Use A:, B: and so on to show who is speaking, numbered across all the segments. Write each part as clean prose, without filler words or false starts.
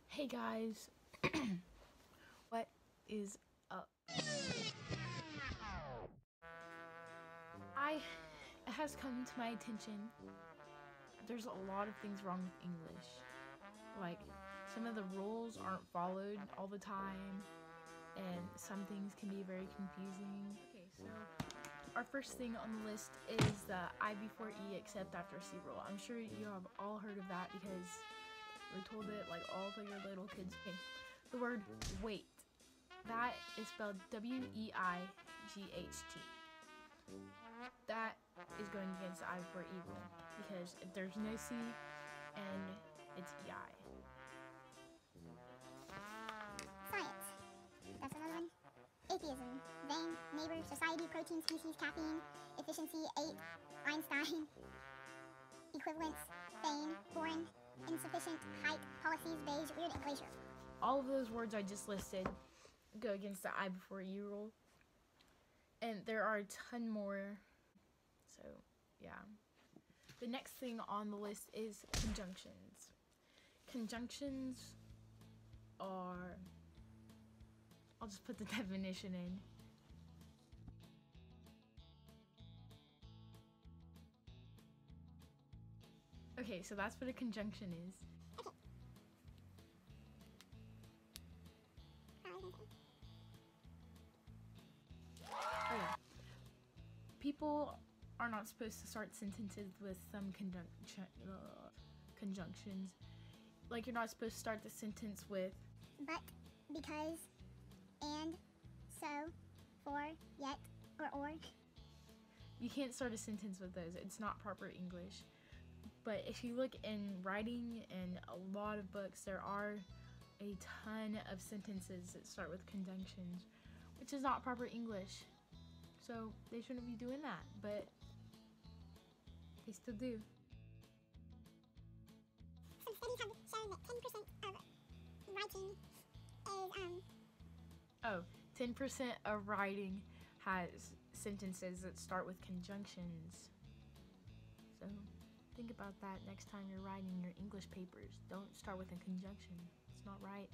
A: Hey guys, what is up? It has come to my attention there's a lot of things wrong with English. Like, some of the rules aren't followed all the time, and some things can be very confusing. Okay, so our first thing on the list is the I before E except after C rule. I'm sure you have all heard of that because we're told it like all of your little kids. Okay, the word wait, that is spelled W-E-I-G-H-T. That is going against the I before E rule because if there's no C and it's E-I.
B: Science. That's another one. Atheism. Vain. Neighbor. Society. Protein. Species. Caffeine. Efficiency. 8. Einstein. Equivalence. Feign. Foreign. Insufficient. Height. Policies. Beige. Weird. And glacier.
A: All of those words I just listed go against the I before E rule. And there are a ton more. So, yeah. The next thing on the list is conjunctions. Conjunctions are, I'll just put the definition in. Okay, so that's what a conjunction is. Oh yeah. People are not supposed to start sentences with some conjunctions. Like, you're not supposed to start the sentence with
B: but, because, and, so, for, yet, or.
A: You can't start a sentence with those. It's not proper English. But if you look in writing and a lot of books, there are a ton of sentences that start with conjunctions, which is not proper English. So they shouldn't be doing that, but they still do.
B: Some studies have shown that 10% of writing is,
A: 10% of writing has sentences that start with conjunctions. So think about that next time you're writing your English papers. Don't start with a conjunction. It's not right.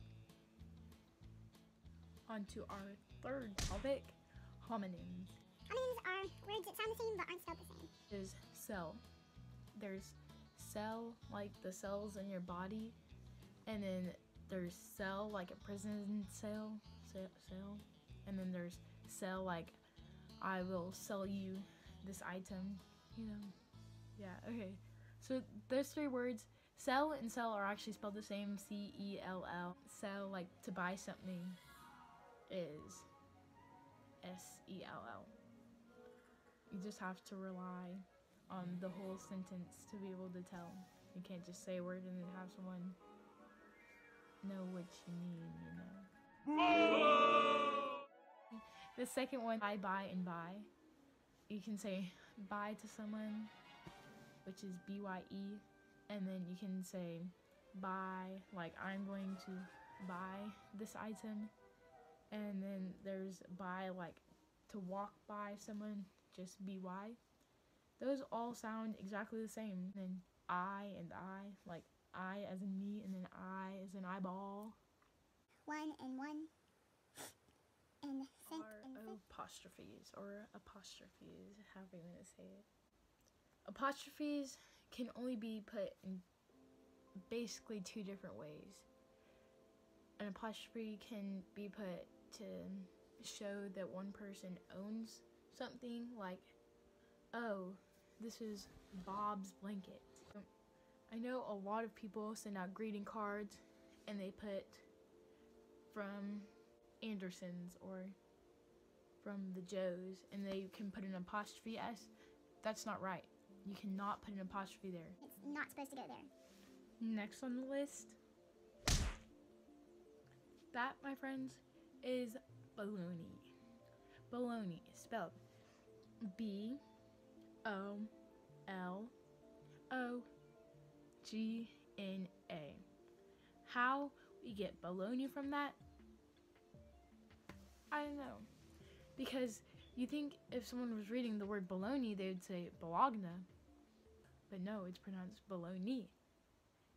A: On to our third topic, homonyms.
B: Homonyms are words that sound the same but aren't spelled the same.
A: There's cell. There's cell, like the cells in your body, and then there's cell, like a prison cell, and then there's sell, like I will sell you this item, you know. Yeah, okay. So those three words, sell and sell, are actually spelled the same, C-E-L-L. Sell, like to buy something, is S-E-L-L. You just have to rely on the whole sentence to be able to tell. You can't just say a word and then have someone know what you mean, you know. The second one, I buy and buy. You can say bye to someone, which is B-Y-E, and then you can say buy, like I'm going to buy this item, and then there's buy, like to walk by someone, just B-Y. Those all sound exactly the same. And then I and I, like I as in me, and then I as in eyeball.
B: One and one. And cent
A: Are
B: and cent.
A: apostrophes, or apostrophes, however you want to say it. Apostrophes can only be put in basically two different ways. An apostrophe can be put to show that one person owns something, like, oh, this is Bob's blanket. I know a lot of people send out greeting cards and they put from Anderson's or from the Joes, and they can put an apostrophe S. That's not right. You cannot put an apostrophe there.
B: It's not supposed to go there.
A: Next on the list, that, my friends, is baloney. Baloney is spelled B-O-L-O-G-N-A. How we get baloney from that, I don't know. Because you think if someone was reading the word baloney, they would say Bologna. but no, it's pronounced below knee,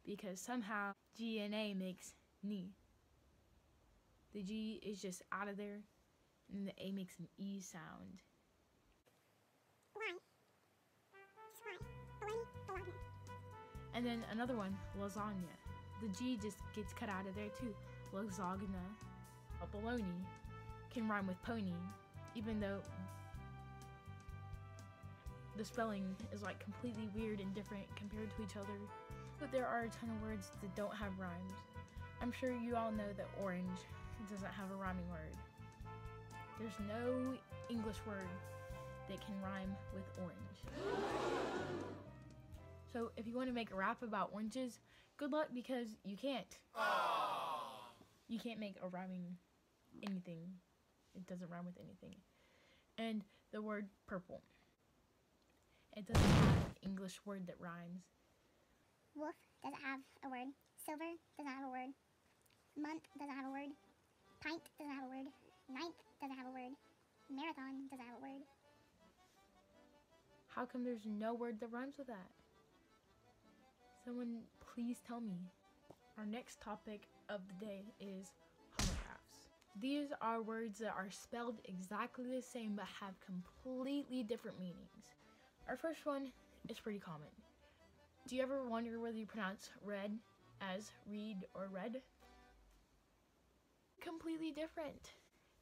A: because somehow G and A makes knee. The G is just out of there, and the A makes an E sound.
B: Why? Just why? Bologna, bologna.
A: And then another one, lasagna. The G just gets cut out of there too. Lasagna. A bologna can rhyme with pony, even though the spelling is like completely weird and different compared to each other. But there are a ton of words that don't have rhymes. I'm sure you all know that orange doesn't have a rhyming word. There's no English word that can rhyme with orange. So if you want to make a rap about oranges, good luck, because you can't. You can't make a rhyming anything. It doesn't rhyme with anything. And the word purple. It doesn't have an English word that rhymes.
B: Wolf doesn't have a word. Silver doesn't have a word. Month doesn't have a word. Pint doesn't have a word. Ninth doesn't have a word. Marathon doesn't have a word.
A: How come there's no word that rhymes with that? Someone please tell me. Our next topic of the day is homographs. These are words that are spelled exactly the same but have completely different meanings. Our first one is pretty common. Do you ever wonder whether you pronounce red as read or red? Completely different.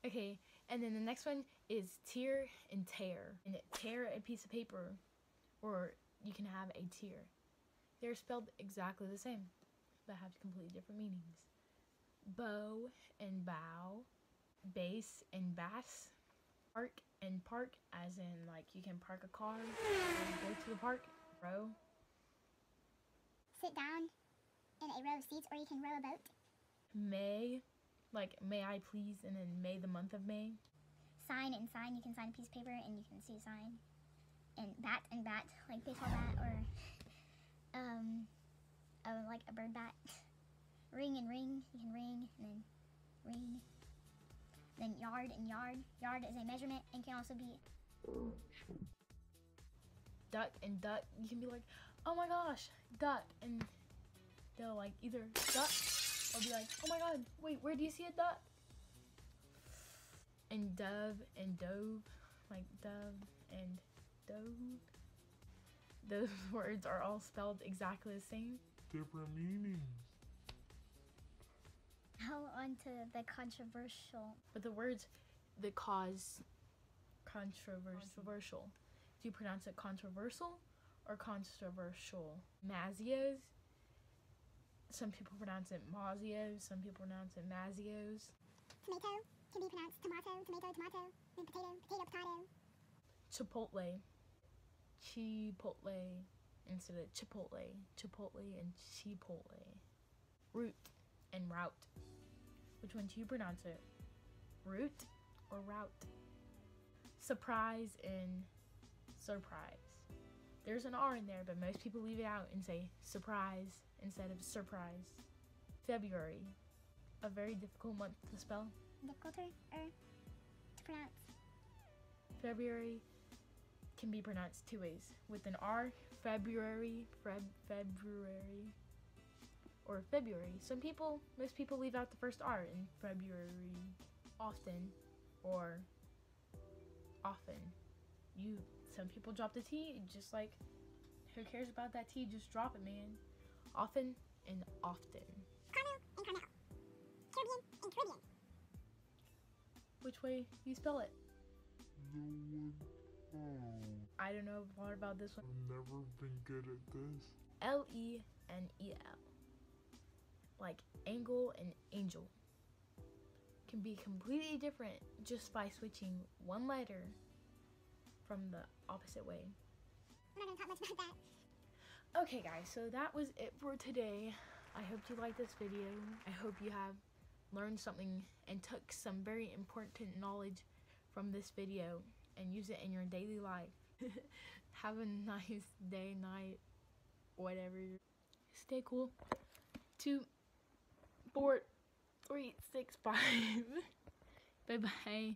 A: Okay, and then the next one is tear and tear. And tear a piece of paper, or you can have a tear. They're spelled exactly the same, but have completely different meanings. Bow and bow, bass and bass, park and park, as in like you can park a car and go to the park, row.
B: Sit down in a row of seats, or you can row a boat.
A: May, like may I please, and then May, the month of May.
B: Sign and sign, you can sign a piece of paper and you can see a sign. And bat, like baseball bat, or like a bird bat. Ring and ring, you can ring and then ring. Then yard and yard. Yard is a measurement and can also be
A: Duck and duck, you can be like, oh my gosh, duck, and they'll like either duck or be like, oh my god, wait, where do you see a duck? And dove and dove, like dove and dove. Those words are all spelled exactly the same.
C: Different meanings.
B: Now on to the controversial.
A: But the words that cause controversial. Do you pronounce it controversial or controversial? Mazios. Some people pronounce it Mazios. Some people pronounce it Mazios.
B: Tomato can be pronounced tomato, tomato, tomato, and potato, potato, potato.
A: Chipotle. Chipotle instead of Chipotle. Chipotle and Chipotle. Root and route. Which one do you pronounce it? Root or route? Surprise and surprise. There's an R in there, but most people leave it out and say surprise instead of surprise. February. A very difficult month to spell.
B: Difficulter or to pronounce.
A: February can be pronounced two ways. With an R, February, February, or February. Most people leave out the first R in February. Often, or often. Some people drop the T, just like, who cares about that T? Just drop it, man. Often and often.
B: Carmel and Carmel. Caribbean and Caribbean.
A: Which way do you spell it?
C: No one. Oh,
A: I don't know a lot about this one.
C: I've never been good at this.
A: L-E-N-E-L. Like angle and angel. Can be completely different just by switching one letter from the opposite way.
B: I'm not gonna talk much about that.
A: Okay guys, so that was it for today. I hope you liked this video. I hope you have learned something and took some very important knowledge from this video and use it in your daily life. Have a nice day, night, whatever. Stay cool. 2, 4, 3, 6, 5. Bye bye.